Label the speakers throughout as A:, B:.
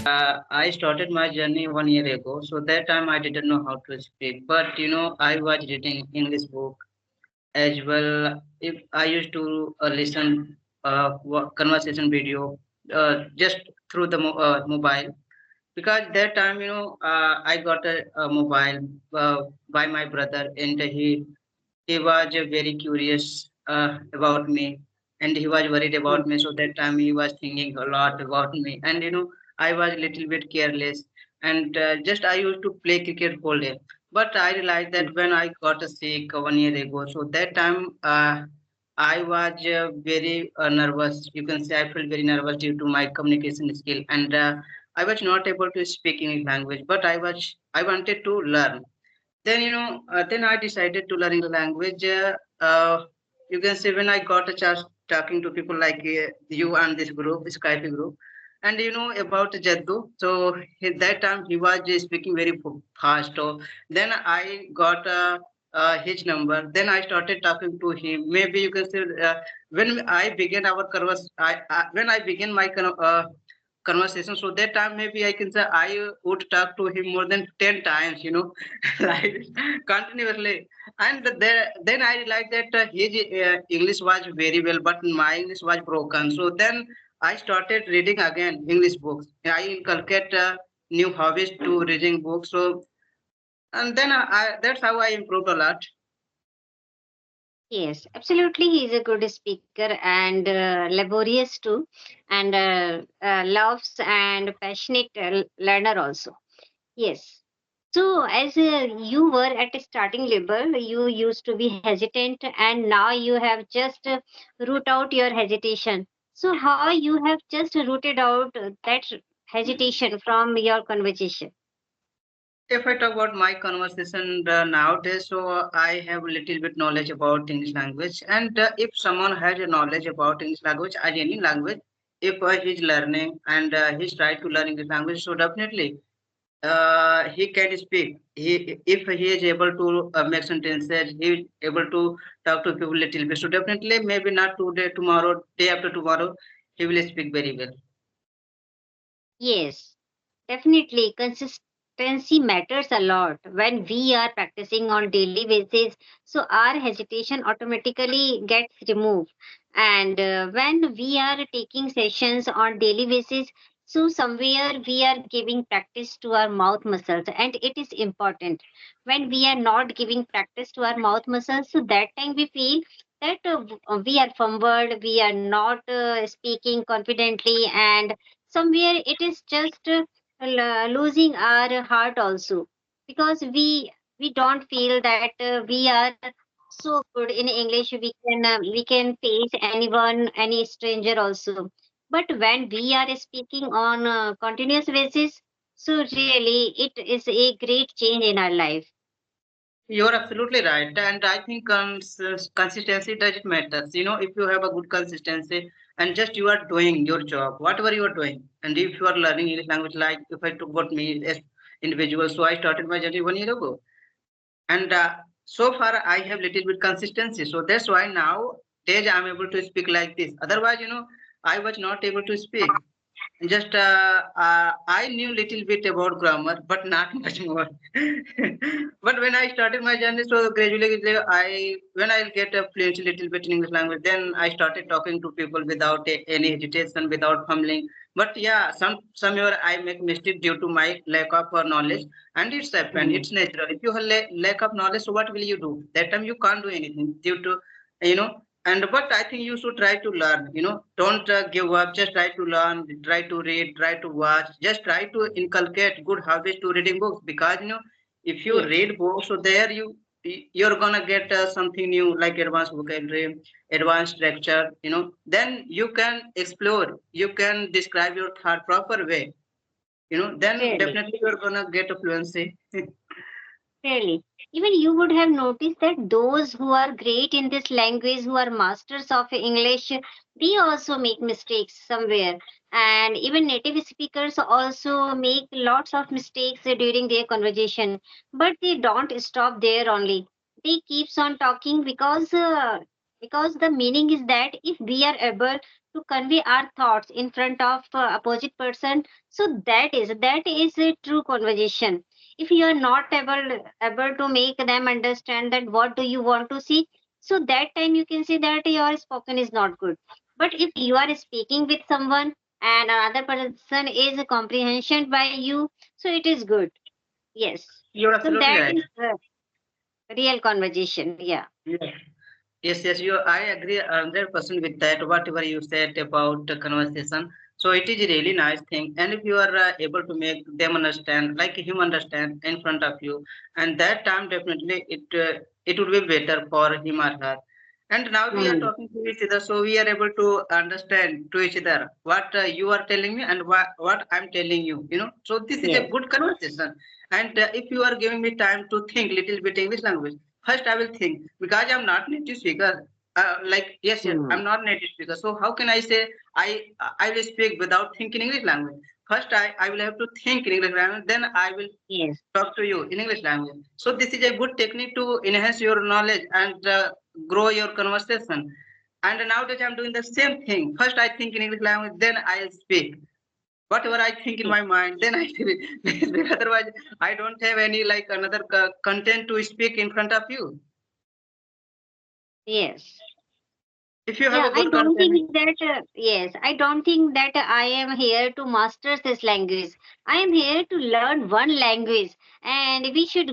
A: I started my journey 1 year ago, so that time I didn't know how to speak. But I was reading English book as well. If I used to listen conversation video just through the mobile, because that time I got a mobile by my brother, and he was very curious about me, and he was worried
B: Yes.
A: about me. So that time he was thinking a lot about me, and I was a little bit careless, and just I used to play cricket whole day. But I realized that when I got sick 1 year ago, so that time I was very nervous. You can say I felt very nervous due to my communication skill, and I was not able to speak English language. But I wanted to learn. Then then I decided to learn English language. You can say when I got a chance talking to people like you and this group, Skype group, and about Jaddu. So that time he was speaking very fast. So then I got his number. Then I started talking to him. Maybe you can say when I began our converse, when I began my conversation. So that time maybe I can say I would talk to him more than 10 times, like continuously. And then I realized that his English was very well, but my English was broken. So then I started reading again English books. I inculcate new hobbies to reading books. So and then that's how I improved a lot.
B: Yes, absolutely. He's a good speaker and laborious too, and loves and passionate learner also. Yes. So, as you were at a starting level, you used to be hesitant, and now you have just root out your hesitation. So, how you have just rooted out that hesitation from your conversation?
A: If I talk about my conversation nowadays, so I have a little bit knowledge about English language, and if someone has a knowledge about English language, as any language, if he's learning and he's trying to learn English language, so definitely he can speak. If he is able to make sentences, he is able to talk to people little bit. So definitely, maybe not today, tomorrow, day after tomorrow, he will speak very well.
B: Yes, definitely. Consistency matters a lot when we are practicing on daily basis. So our hesitation automatically gets removed. And when we are taking sessions on daily basis, so somewhere we are giving practice to our mouth muscles, and it is important. When we are not giving practice to our mouth muscles, so that time we feel that we are fumbled, we are not speaking confidently, and somewhere it is just losing our heart also, because we don't feel that we are so good in English, we can face anyone, any stranger also. But when we are speaking on a continuous basis, so really it is a great change in our life.
A: You're absolutely right, and I think consistency doesn't matter. If you have a good consistency and just you are doing your job, whatever you are doing, and if you are learning English language, like if I talk about me as individual, so I started my journey 1 year ago, and so far I have little bit consistency. So that's why nowadays I'm able to speak like this. Otherwise, I was not able to speak. Just I knew little bit about grammar, but not much more. But when I started my journey, so gradually when I get a fluency little bit in English language, then I started talking to people without any hesitation, without fumbling. But yeah, somewhere I make mistake due to my lack of knowledge, and it's happened.
B: Mm.
A: It's natural. If you have lack of knowledge, so what will you do? That time you can't do anything due to you know and but I think you should try to learn. Don't give up. Just try to learn, try to read, try to watch, just try to inculcate good habits to reading books, because if you
B: Yes.
A: read books, so there you're gonna get something new, like advanced vocabulary, advanced structure. Then you can explore, you can describe your thought proper way. Then
B: Really.
A: definitely you're gonna get a fluency.
B: Really, even you would have noticed that those who are great in this language, who are masters of English, they also make mistakes somewhere. And even native speakers also make lots of mistakes during their conversation. But they don't stop there only. They keeps on talking because because the meaning is that if we are able to convey our thoughts in front of opposite person, so that is a true conversation. If you are not able to make them understand that what do you want to see, so that time you can say that your spoken is not good. But if you are speaking with someone and another person is comprehension by you, so it is good. Yes.
A: You're
B: So
A: absolutely
B: that
A: right.
B: is real conversation. Yeah.
A: Yes. Yes, yes, I agree 100% with that. Whatever you said about the conversation, so it is a really nice thing. And if you are able to make them understand, like him understand in front of you, and that time definitely it would be better for him or her. And now we are
B: Hmm.
A: talking to each other, so we are able to understand to each other what you are telling me and what I'm telling you. So this is a
B: Yes.
A: good conversation. And if you are giving me time to think little bit English language. First, I will think because I'm not native speaker. Like yes, yes,
B: Hmm.
A: I'm not native speaker. So how can I say I will speak without thinking English language? First, I will have to think in English language. Then I will
B: Yes.
A: talk to you in English language. So this is a good technique to enhance your knowledge and grow your conversation. And nowadays I'm doing the same thing. First, I think in English language. Then I'll speak whatever I think in
B: Yes.
A: my mind, then I speak. Otherwise, I don't have any like another content to speak in front of you.
B: Yes.
A: If you have
B: Yeah,
A: a
B: I
A: good
B: don't
A: content,
B: think that, yes, I don't think that I am here to master this language. I am here to learn one language, and we should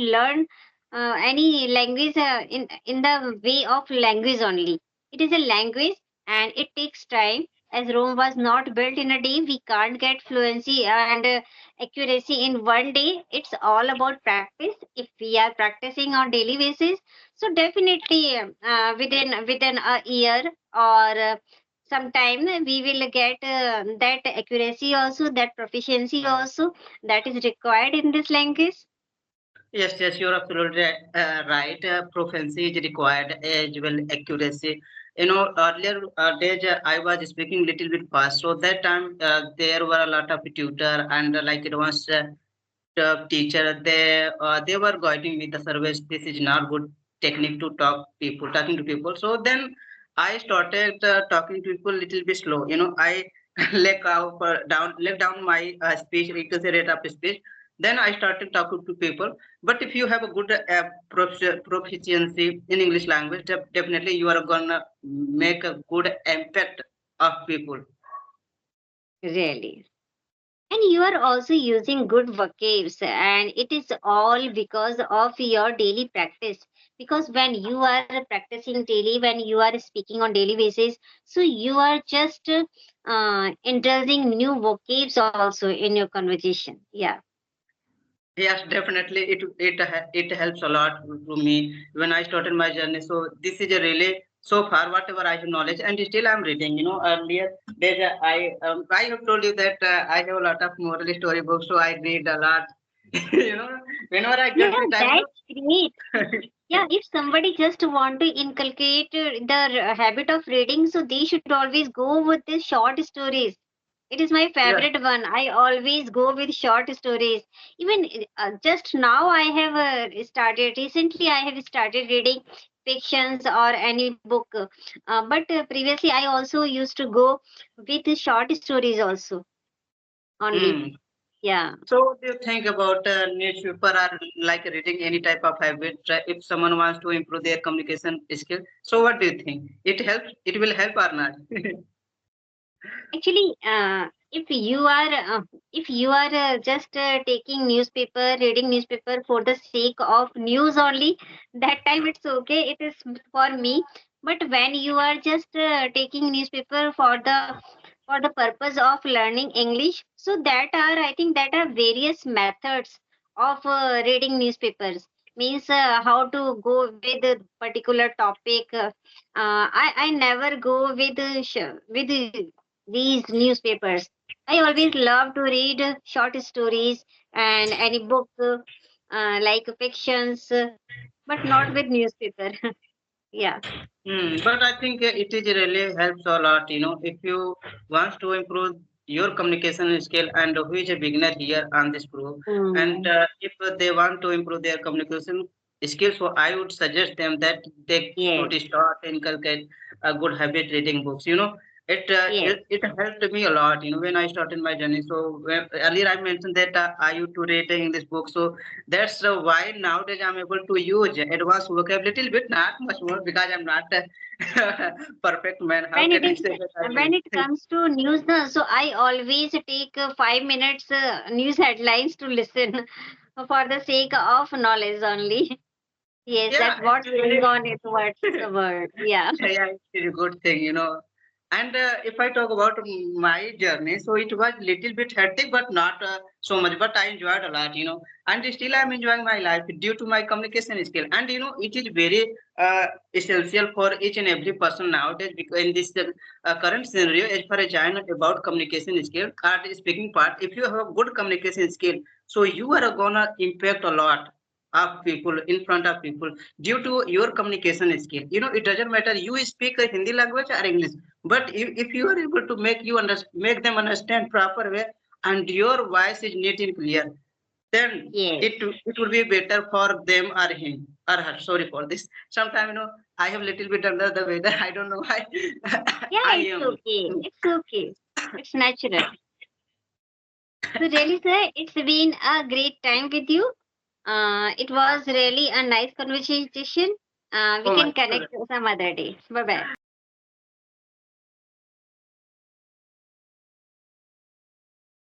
B: learn any language in the way of language only. It is a language and it takes time. As Rome was not built in a day, we can't get fluency and accuracy in one day. It's all about practice. If we are practicing on daily basis, so definitely, within a year or sometime we will get that accuracy also, that proficiency also that is required in this language.
A: yes, yes, you're absolutely right. Proficiency is required as well accuracy. Earlier days I was speaking little bit fast, so that time there were a lot of tutor and like advanced teacher. They were guiding me the service. This is not good technique to talking to people. So then I started talking to people little bit slow. I let down my speech, reduce the rate of speech. Then I started talking to people. But if you have a good proficiency in English language, definitely you are gonna make a good impact of people.
B: Really. And you are also using good vocabs, and it is all because of your daily practice. Because when you are practicing daily, when you are speaking on daily basis, so you are just indulging new vocabs also in your conversation. Yeah.
A: Yes, definitely. It helps a lot to me when I started my journey. So this is a really so far whatever I have knowledge, and still I'm reading. Earlier I have told you that I have a lot of moral story books, so I read a lot. you know, whenever I
B: Yeah,
A: get the time.
B: that's great. Yeah, if somebody just want to inculcate the habit of reading, so they should always go with the short stories. It is my
A: Yes.
B: favorite one. I always go with short stories. Even just now, I have recently, I have started reading fictions or any book. But previously, I also used to go with short stories also only.
A: Hmm.
B: Yeah.
A: So what do you think about newspaper or like reading any type of habit if someone wants to improve their communication skill? So what do you think? It helps. It will help or not?
B: Actually, if you are just taking newspaper, reading newspaper for the sake of news only, that time it's okay. It is for me. But when you are just taking newspaper for the purpose of learning English, so that are I think that are various methods of reading newspapers. Means how to go with a particular topic. I never go with these newspapers. I always love to read short stories and any book like fictions, but not with newspaper. Yeah.
A: But I think it is really helps a lot. If you want to improve your communication skill, and who is a beginner here on this group, and
B: Mm.
A: if they want to improve their communication, skills. So I would suggest them that they should
B: Yes,
A: start inculcate a good habit reading books.
B: yes,
A: It helped me a lot. When I started my journey. So earlier I mentioned that I used to read the English book. So that's why nowadays I'm able to use advanced vocabulary little bit, not much more because I'm not a perfect man. How
B: when it
A: can I
B: is
A: say that I'm
B: when it
A: doing?
B: comes to news na, so I always take 5 minutes news headlines to listen for the sake of knowledge only. Yes,
A: Yeah,
B: that what's going
A: actually.
B: on in towards the world. Yeah.
A: Yeah, it's a good thing. And if I talk about my journey, so it was little bit hectic, but not so much. But I enjoyed a lot. And still I'm enjoying my life due to my communication skill. And it is very essential for each and every person nowadays because in this current scenario, as far as I know about communication skill, art speaking part, if you have a good communication skill, so you are gonna impact a lot of people in front of people due to your communication skill. It doesn't matter you speak a Hindi language or English, but if you are able to make them understand proper way and your voice is neat and clear, then
B: Yes.
A: it will be better for them or him or her. Sorry for this. Sometimes I have little bit under the weather. I don't know why.
B: Yeah,
A: I
B: it's
A: am.
B: okay. It's okay. It's natural. So really, sir, it's been a great time with you. It was really a nice conversation. We
A: Oh my
B: can
A: God.
B: connect some other day. Bye bye.